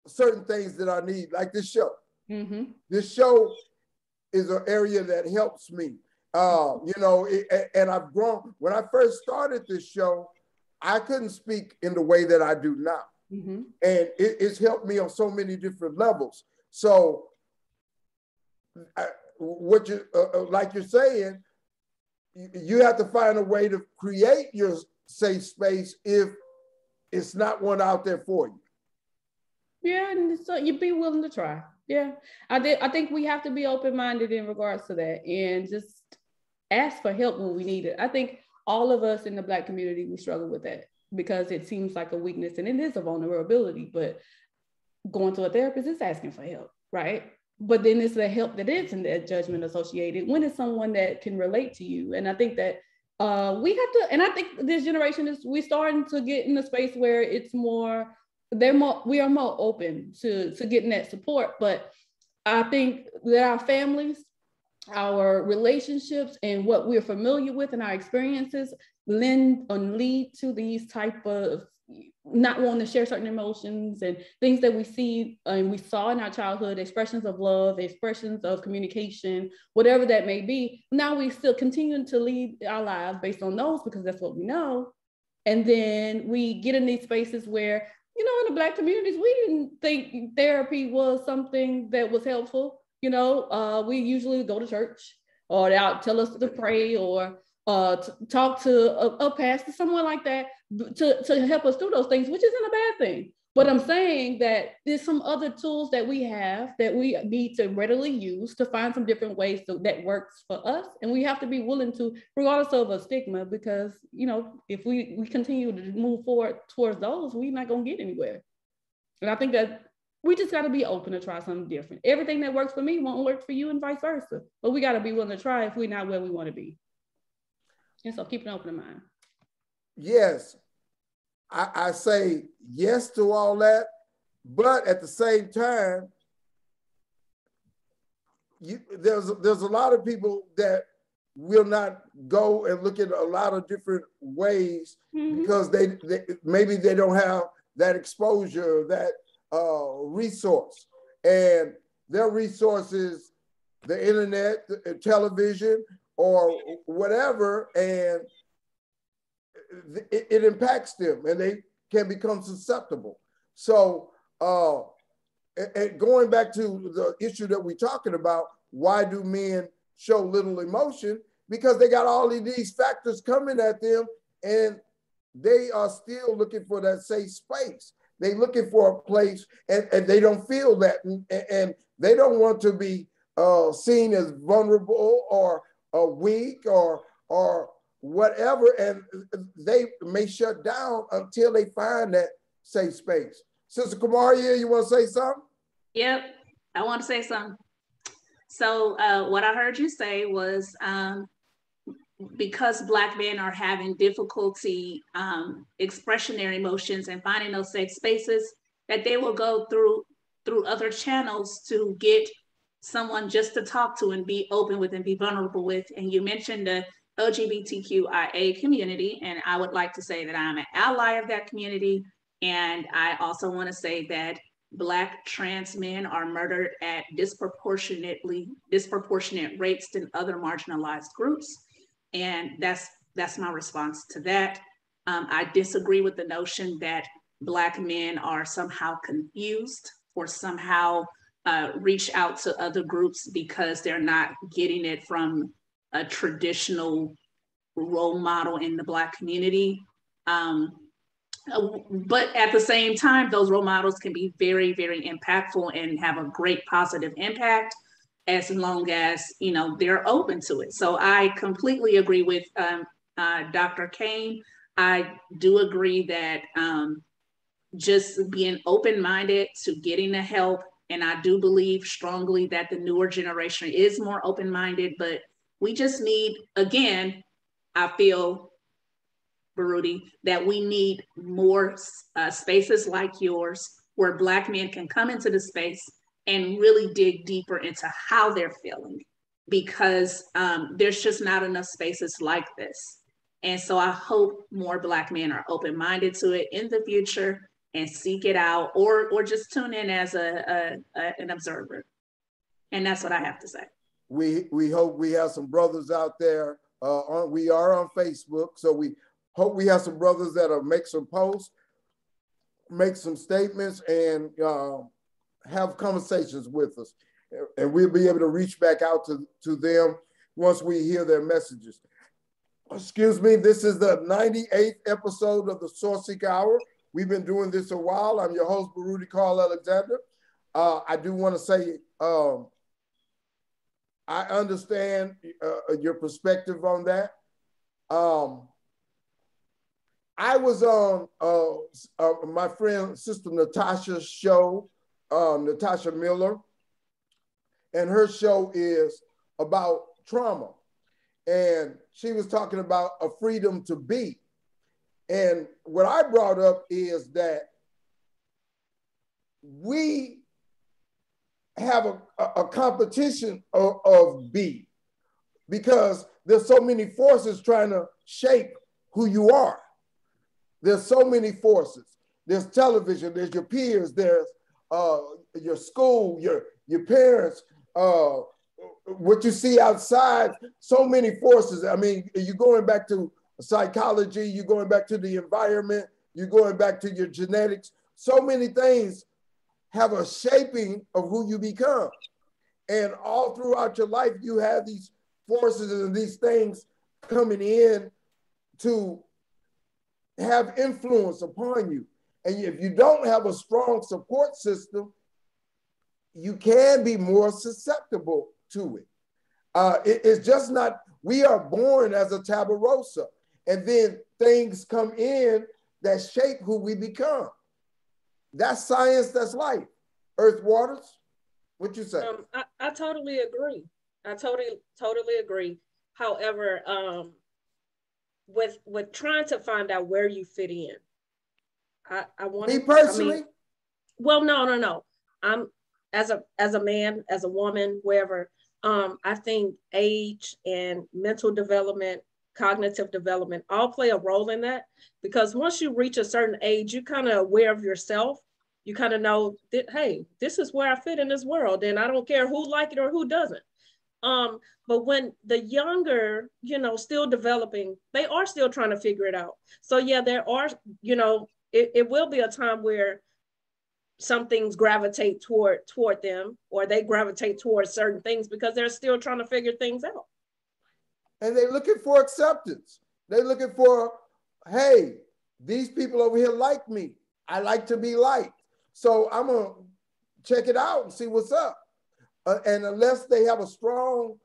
certain things that I need, like this show. This show is an area that helps me. You know, and I've grown. When I first started this show, I couldn't speak in the way that I do now. And it's helped me on so many different levels. So what you, like you're saying, you have to find a way to create your safe space if it's not one out there for you. Yeah, and so you be willing to try. Yeah, I think we have to be open-minded in regards to that and just ask for help when we need it. I think all of us in the Black community, we struggle with that because it seems like a weakness and it is a vulnerability, but going to a therapist is asking for help, right? But then it's the help that isn't that judgment associated when it's someone that can relate to you. And I think that we have to, and I think this generation we're starting to get in a space where it's more, we are more open to getting that support. But I think that our families, our relationships, and what we're familiar with and our experiences lead to these type of not wanting to share certain emotions and things that we see and we saw in our childhood, expressions of love, expressions of communication, whatever that may be. Now we still continue to lead our lives based on those because that's what we know. And then we get in these spaces where, you know, in the Black communities, we didn't think therapy was something that was helpful. You know, we usually go to church or they'll tell us to pray or talk to a pastor, someone like that, to help us through those things, which isn't a bad thing. But I'm saying that there's some other tools that we have that we need to readily use to find some different ways that works for us. And we have to be willing to, regardless of a stigma, because, you know, if we continue to move forward towards those, we're not going to get anywhere. And I think that we just got to be open to try something different. Everything that works for me won't work for you and vice versa. But we got to be willing to try if we're not where we want to be. And so keep an open mind. Yes, I say yes to all that, but at the same time, there's a lot of people that will not go and look at a lot of different ways because they maybe they don't have that exposure, that resource, and their resources, the internet, the television, or whatever, and it impacts them and they can become susceptible. So and going back to the issue that we're talking about, why do men show little emotion? Because they got all of these factors coming at them and they are still looking for that safe space. They're looking for a place and they don't feel that, and they don't want to be seen as vulnerable or weak or whatever, and they may shut down until they find that safe space. Sister Kamaria, you want to say something? Yep, I want to say something. So what I heard you say was because Black men are having difficulty expressing their emotions and finding those safe spaces, that they will go through other channels to get someone just to talk to and be open with and be vulnerable with. And you mentioned the LGBTQIA community, and I would like to say that I'm an ally of that community. And I also want to say that Black trans men are murdered at disproportionate rates than other marginalized groups. And that's my response to that. I disagree with the notion that Black men are somehow confused or somehow reach out to other groups because they're not getting it from a traditional role model in the Black community. But at the same time, those role models can be very, very impactful and have a great positive impact as long as, you know, they're open to it. So I completely agree with Dr. Cain, I do agree that just being open-minded to getting the help, and I do believe strongly that the newer generation is more open-minded, but we just need, again, I feel, Baruti, that we need more spaces like yours where Black men can come into the space and really dig deeper into how they're feeling, because there's just not enough spaces like this. And so I hope more Black men are open-minded to it in the future and seek it out, or just tune in as an observer. And that's what I have to say. We hope we have some brothers out there. We are on Facebook, so we hope we have some brothers that'll make some posts, make some statements, and have conversations with us. And we'll be able to reach back out to them once we hear their messages. Excuse me, this is the 98th episode of the Sourceseeker Hour. We've been doing this a while. I'm your host, Baruti Carl Alexander. I do want to say, I understand your perspective on that. I was on my friend, Sister Natasha's show, Natasha Miller, and her show is about trauma. And she was talking about a freedom to be. And what I brought up is that we have a competition of be, because there's so many forces trying to shape who you are. There's so many forces. There's television, there's your peers, there's your school, your parents, what you see outside, so many forces. I mean, you're going back to psychology, you're going back to the environment, you're going back to your genetics. So many things have a shaping of who you become. And all throughout your life, you have these forces and these things coming in to have influence upon you. And if you don't have a strong support system, you can be more susceptible to it. It's just not, we are born as a tabarosa, and then things come in that shape who we become. That's science, that's life. Earth, waters, what you say? I totally agree. I totally agree. However, with trying to find out where you fit in, I want me personally. Well, no. I'm as a man, as a woman, wherever. I think age and mental development, cognitive development, all play a role in that, because once you reach a certain age, you're kind of aware of yourself. You kind of know that, hey, this is where I fit in this world, and I don't care who like it or who doesn't. But when the younger, still developing, they are still trying to figure it out. So yeah, there are, it will be a time where some things gravitate toward them, or they gravitate towards certain things because they're still trying to figure things out. And they're looking for acceptance. They're looking for, hey, these people over here like me. I like to be liked. So I'm gonna check it out and see what's up. And unless they have a strong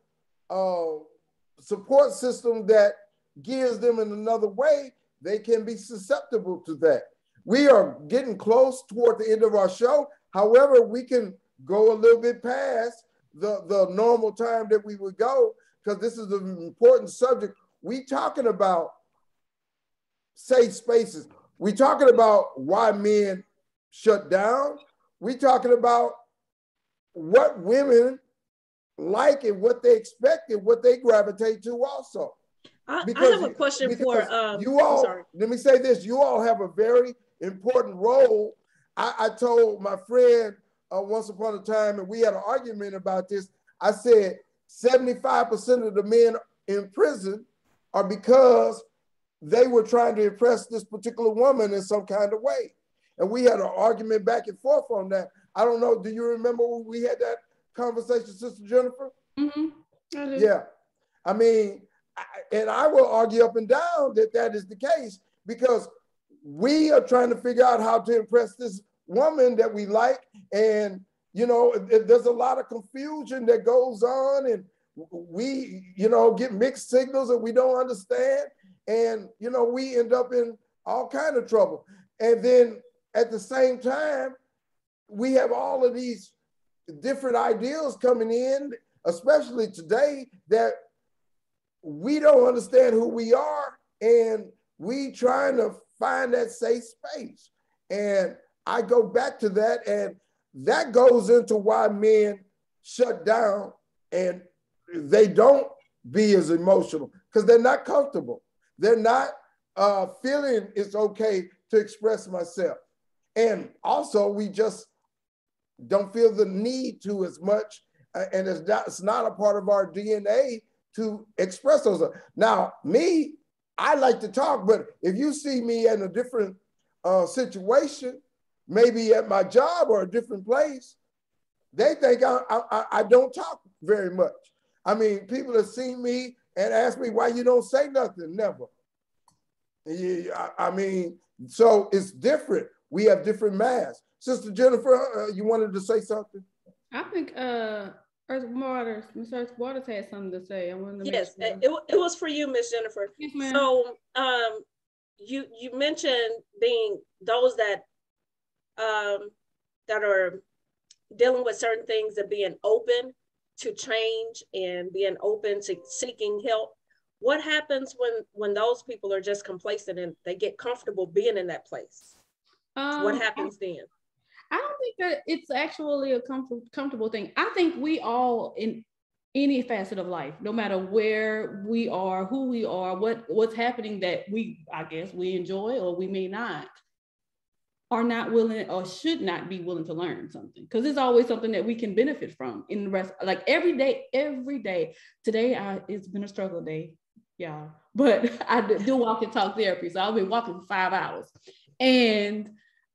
support system that gears them in another way, they can be susceptible to that. We are getting close toward the end of our show. However, we can go a little bit past the normal time that we would go, because this is an important subject. We talking about safe spaces. We talking about why men shut down. We talking about what women like and what they expect and what they gravitate to also. I have a question for you all. Let me say this: you all have a very important role. I told my friend once upon a time, and we had an argument about this. I said 75% of the men in prison are because they were trying to impress this particular woman in some kind of way. And we had an argument back and forth on that. I don't know, do you remember when we had that conversation, Sister Jennifer? Mm-hmm. I do. Yeah. I mean, and I will argue up and down that that is the case, because we are trying to figure out how to impress this woman that we like. And, there's a lot of confusion that goes on, and we, get mixed signals that we don't understand. And, we end up in all kind of trouble. And then at the same time, we have all of these different ideals coming in, especially today, that we don't understand who we are, and we trying to find that safe space. And I go back to that, and that goes into why men shut down and they don't be as emotional, because they're not comfortable. They're not feeling it's okay to express myself. And also, we just don't feel the need to as much, and it's not a part of our DNA to express those. Now, me, I like to talk, but if you see me in a different situation, maybe at my job or a different place, they think I don't talk very much. I mean, people have seen me and asked me, why you don't say nothing? Never. I mean, so it's different. We have different masks. Sister Jennifer, you wanted to say something? I think Miss Earth Waters had something to say. I wanted to yes, sure. it was for you, Miss Jennifer. Yes, so you mentioned being those that are dealing with certain things and being open to change and being open to seeking help. What happens when those people are just complacent and they get comfortable being in that place? What happens then? I don't think that it's actually a comfortable thing. I think we all, in any facet of life, no matter where we are, who we are, what's happening that I guess we enjoy or we may not, are not willing or should not be willing to learn something, because it's always something that we can benefit from in the rest. Like every day. Today it's been a struggle day, y'all, but I do walk and talk therapy, so I've been walking for 5 hours, and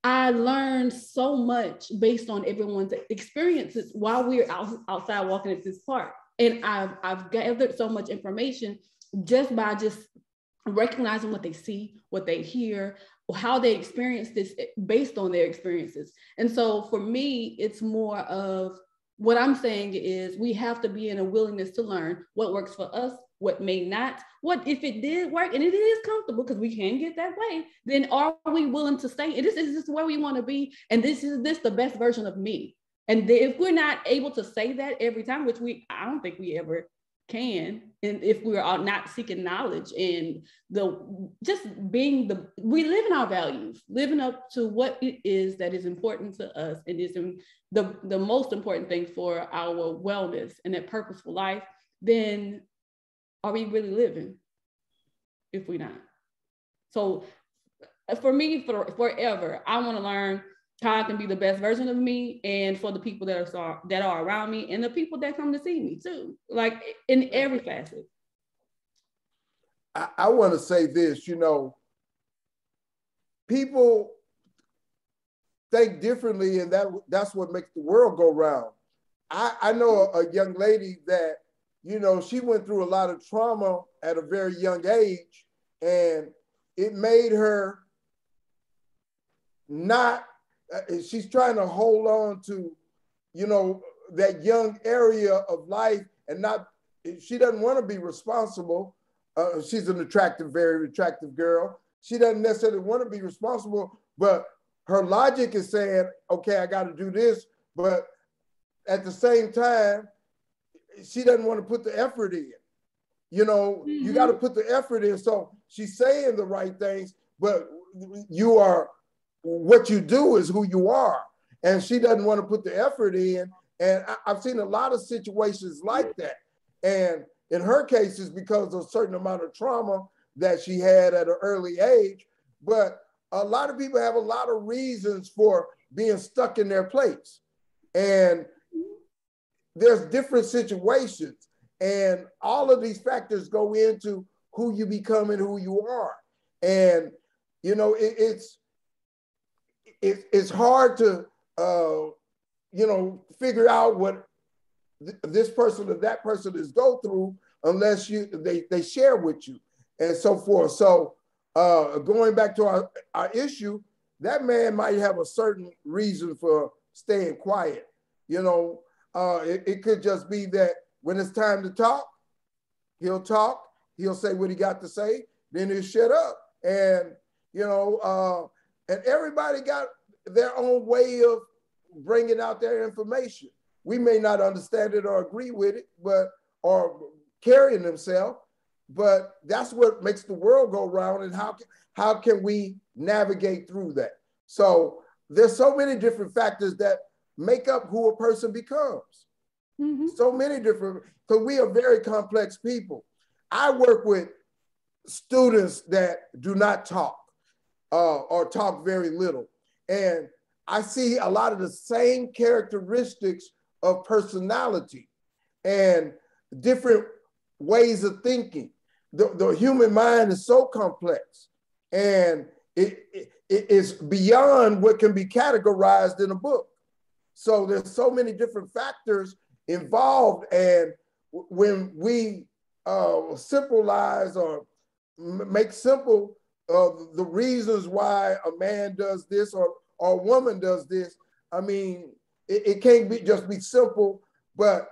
I learned so much based on everyone's experiences while we're outside walking at this park. And I've gathered so much information just by recognizing what they see, what they hear, how they experience this based on their experiences. And so for me, it's more of what I'm saying is we have to be in a willingness to learn what works for us, what may not. What if it did work and it is comfortable, because we can get that way, then are we willing to stay? And this is where we want to be. And this the best version of me. And if we're not able to say that every time, which I don't think we ever can, and if we're not seeking knowledge and we live in our values, living up to what it is that is important to us and is the most important thing for our wellness and that purposeful life, then are we really living if we're not? So for me, forever, I want to learn how I can be the best version of me, and for the people that are around me and the people that come to see me too, like in every facet. I want to say this, people think differently, and that's what makes the world go round. I know a young lady that, she went through a lot of trauma at a very young age, and it made her she's trying to hold on to, that young area of life, and she doesn't want to be responsible. She's an very attractive girl. She doesn't necessarily want to be responsible, but her logic is saying, okay, I got to do this. But at the same time, she doesn't want to put the effort in. You got to put the effort in. So she's saying the right things, but what you do is who you are. And she doesn't want to put the effort in. And I've seen a lot of situations like that. And in her case, it's because of a certain amount of trauma that she had at an early age. But a lot of people have a lot of reasons for being stuck in their place. And there's different situations. And all of these factors go into who you become and who you are. And, it's hard to, figure out what this person or that person is go through unless they share with you and so forth. So going back to our issue, that man might have a certain reason for staying quiet. It could just be that, when it's time to talk, he'll say what he got to say, then he'll shut up. And, and everybody got their own way of bringing out their information. We may not understand it or agree with it, or carrying themselves, but that's what makes the world go round. And how can we navigate through that? So there's so many different factors that make up who a person becomes. Mm-hmm. So many different, because we are very complex people. I work with students that do not talk or talk very little. And I see a lot of the same characteristics of personality and different ways of thinking. The human mind is so complex, and it is beyond what can be categorized in a book. So there's so many different factors involved, and when we simplify or make simple the reasons why a man does this or a woman does this, I mean, it can't just be simple, but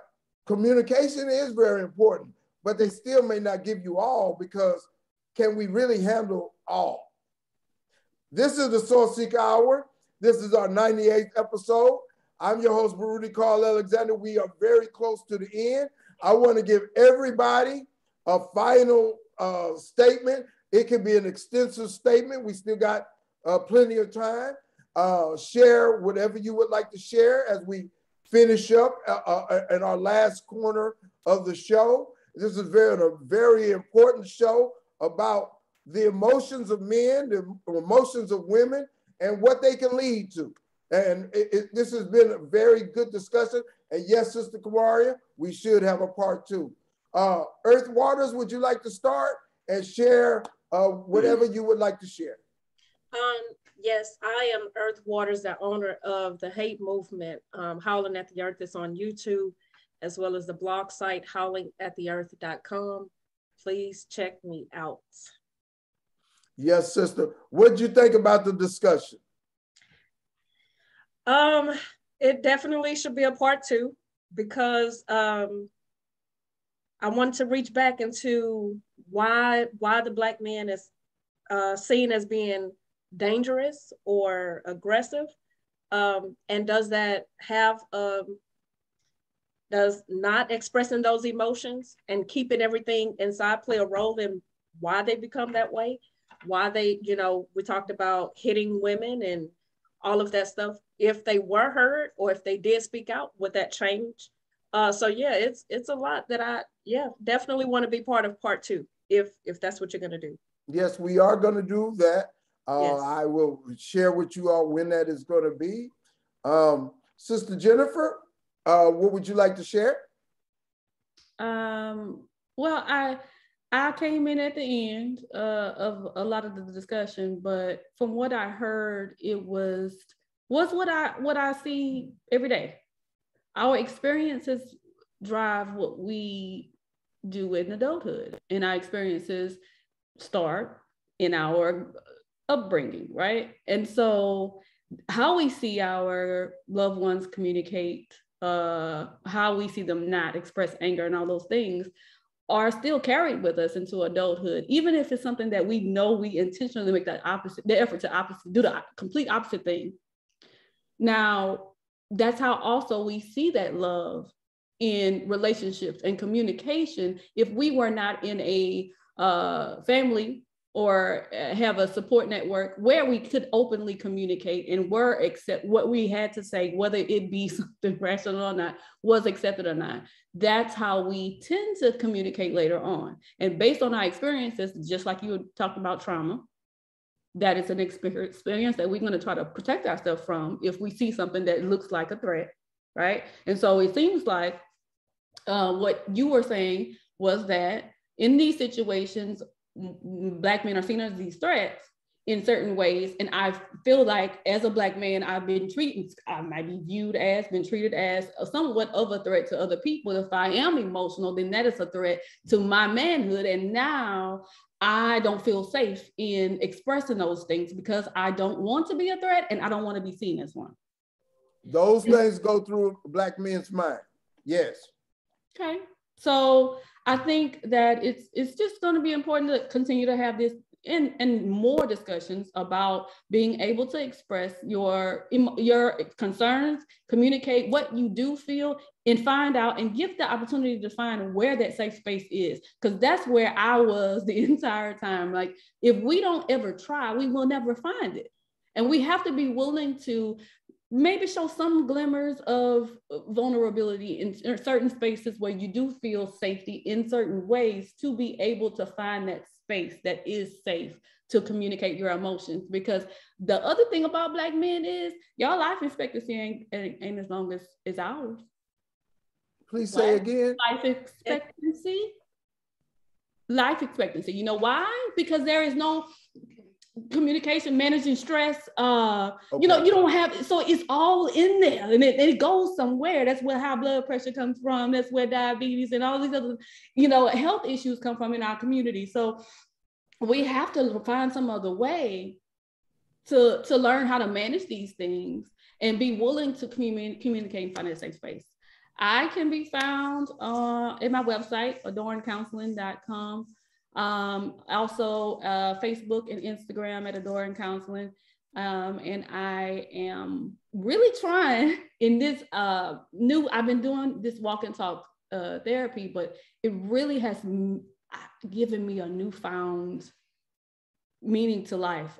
communication is very important, but they still may not give you all, because can we really handle all? This is the Sourceseeker Hour. This is our 98th episode. I'm your host, Baruti Carl Alexander. We are very close to the end. I want to give everybody a final statement. It can be an extensive statement. We still got plenty of time. Share whatever you would like to share as we finish up in our last corner of the show. This is a very important show about the emotions of men, the emotions of women, and what they can lead to. And this has been a very good discussion. And yes, Sister Kamaria, we should have a part 2. Earth Waters, would you like to start and share whatever you would like to share? Yes, I am Earth Waters, the owner of the hate movement, Howling at the Earth. Is on YouTube, as well as the blog site, howlingattheearth.com. Please check me out. Yes, sister. What did you think about the discussion? It definitely should be a part 2, because I want to reach back into why the Black man is seen as being dangerous or aggressive, and does that have does not expressing those emotions and keeping everything inside play a role in why they become that way? Why they, we talked about hitting women and all of that stuff. If they were heard, or if they did speak out, would that change? So yeah, it's a lot that I definitely want to be part of part 2, if that's what you're going to do. Yes, we are going to do that. Yes. I will share with you all when that is going to be. Sister Jennifer, what would you like to share? Well, I came in at the end of a lot of the discussion, but from what I heard, it was what I see every day. Our experiences drive what we do in adulthood, and our experiences start in our upbringing, right? And so how we see our loved ones communicate, how we see them not express anger and all those things are still carried with us into adulthood, even if it's something that we know we intentionally make the effort to do the complete opposite thing. Now, that's how also we see that love in relationships and communication. If we were not in a family or have a support network where we could openly communicate and were accept what we had to say, whether it be something rational or not, was accepted or not. That's how we tend to communicate later on. And based on our experiences, just like you talked about trauma, that is an experience that we're going to try to protect ourselves from if we see something that looks like a threat, right? And so it seems like what you were saying was that in these situations, Black men are seen as these threats in certain ways. And I feel like as a Black man, I might be viewed as, been treated as somewhat of a threat to other people. If I am emotional, then that is a threat to my manhood. And now I don't feel safe in expressing those things because I don't want to be a threat and I don't want to be seen as one. Those things go through Black men's mind. Yes. Okay. So I think that it's just going to be important to continue to have this and more discussions about being able to express your concerns, communicate what you do feel, and find out and give the opportunity to find where that safe space is. Because that's where I was the entire time. Like, if we don't ever try, we will never find it. And we have to be willing to maybe show some glimmers of vulnerability in certain spaces where you do feel safety in certain ways, to be able to find that space that is safe to communicate your emotions. Because the other thing about Black men is y'all life expectancy ain't as long as ours. Please say again. Life expectancy. Life expectancy. You know why? Because there is no communication, managing stress. Okay. You know, you don't have, so it's all in there, and it goes somewhere. That's where high blood pressure comes from. That's where diabetes and all these other, you know, health issues come from in our community. So we have to find some other way to learn how to manage these things and be willing to communicate and find a safe space. I can be found at my website, adorncounseling.com. Also Facebook and Instagram at Adoring Counseling. And I am really trying in this I've been doing this walk and talk therapy, but it really has given me a newfound meaning to life,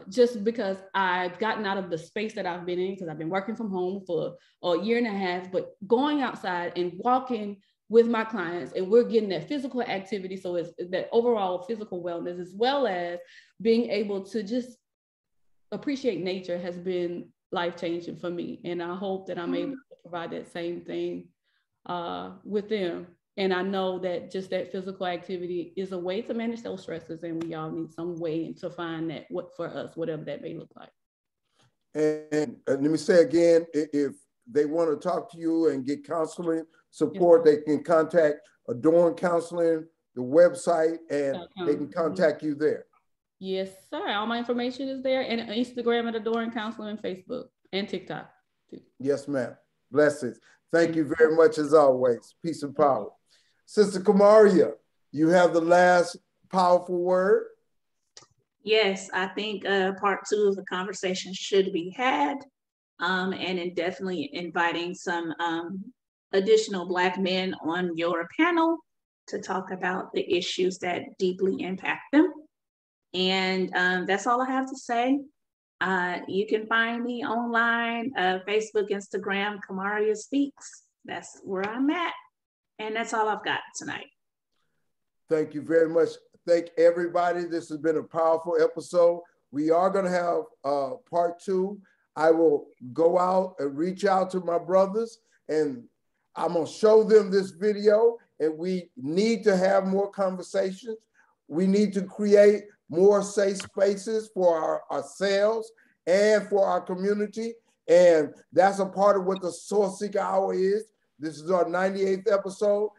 just because I've gotten out of the space that I've been in, because I've been working from home for a year and a half, but going outside and walking with my clients, and we're getting that physical activity. So it's that overall physical wellness, as well as being able to just appreciate nature, has been life-changing for me. And I hope that I'm able to provide that same thing with them. And I know that just that physical activity is a way to manage those stresses, and we all need some way to find that, what for us, whatever that may look like. And let me say again, if they want to talk to you and get counseling support, they can contact Adorn Counseling, the website, and they can contact you there. Yes, sir. All my information is there, and Instagram at Adorn Counseling, and Facebook and TikTok too. Yes, ma'am. Blessings. Thank you very much as always. Peace and power. Sister Kamaria, you have the last powerful word. Yes, I think part 2 of the conversation should be had, and definitely inviting some additional Black men on your panel to talk about the issues that deeply impact them. And that's all I have to say. You can find me online, Facebook, Instagram, Kamaria Speaks. That's where I'm at. And that's all I've got tonight. Thank you very much. Thank everybody. This has been a powerful episode. We are going to have part 2. I will go out and reach out to my brothers, and I'm going to show them this video, and we need to have more conversations. We need to create more safe spaces for ourselves and for our community. And that's a part of what the Sourceseeker Hour is. This is our 98th episode.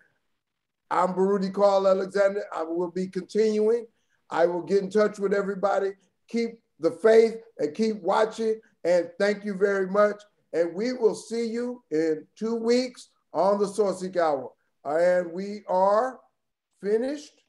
I'm Baruti Carl Alexander. I will be continuing. I will get in touch with everybody. Keep the faith and keep watching. And thank you very much. And we will see you in 2 weeks on the Sourceseeker Hour. And we are finished.